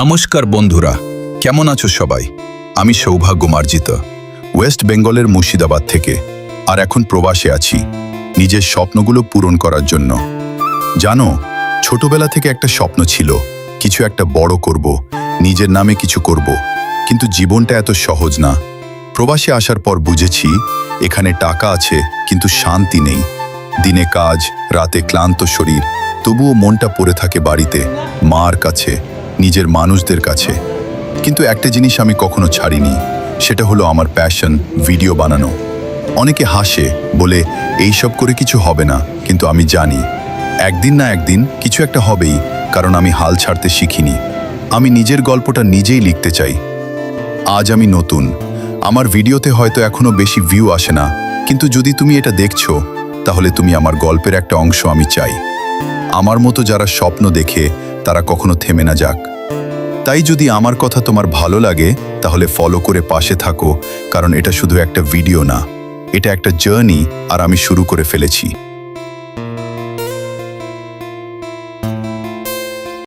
নমস্কার বন্ধুরা, কেমন আছো সবাই? আমি সৌভাগ্য মার্জিত, ওয়েস্ট বেঙ্গলের মুর্শিদাবাদ থেকে। আর এখন প্রবাসে আছি নিজের স্বপ্নগুলো পূরণ করার জন্য। জানো, ছোটবেলা থেকে একটা স্বপ্ন ছিল, কিছু একটা বড় করব, নিজের নামে কিছু করব। কিন্তু জীবনটা এত সহজ না। প্রবাসে আসার পর বুঝেছি, এখানে টাকা আছে কিন্তু শান্তি নেই। দিনে কাজ, রাতে ক্লান্ত শরীর, তবুও মনটা পড়ে থাকে বাড়িতে, মার কাছে, নিজের মানুষদের কাছে। কিন্তু একটা জিনিস আমি কখনো ছাড়িনি, সেটা হলো আমার প্যাশন, ভিডিও বানানো। অনেকে হাসে, বলে এইসব করে কিছু হবে না, কিন্তু আমি জানি একদিন না একদিন কিছু একটা হবেই, কারণ আমি হাল ছাড়তে শিখিনি। আমি নিজের গল্পটা নিজেই লিখতে চাই। আজ আমি নতুন, আমার ভিডিওতে হয়তো এখনো বেশি ভিউ আসে না, কিন্তু যদি তুমি এটা দেখছো, তাহলে তুমি আমার গল্পের একটা অংশ। আমি চাই আমার মতো যারা স্বপ্ন দেখে তারা কখনো থেমে না যাক। তাই যদি আমার কথা তোমার ভালো লাগে, তাহলে ফলো করে পাশে থাকো, কারণ এটা শুধু একটা ভিডিও না, এটা একটা জার্নি, আর আমি শুরু করে ফেলেছি।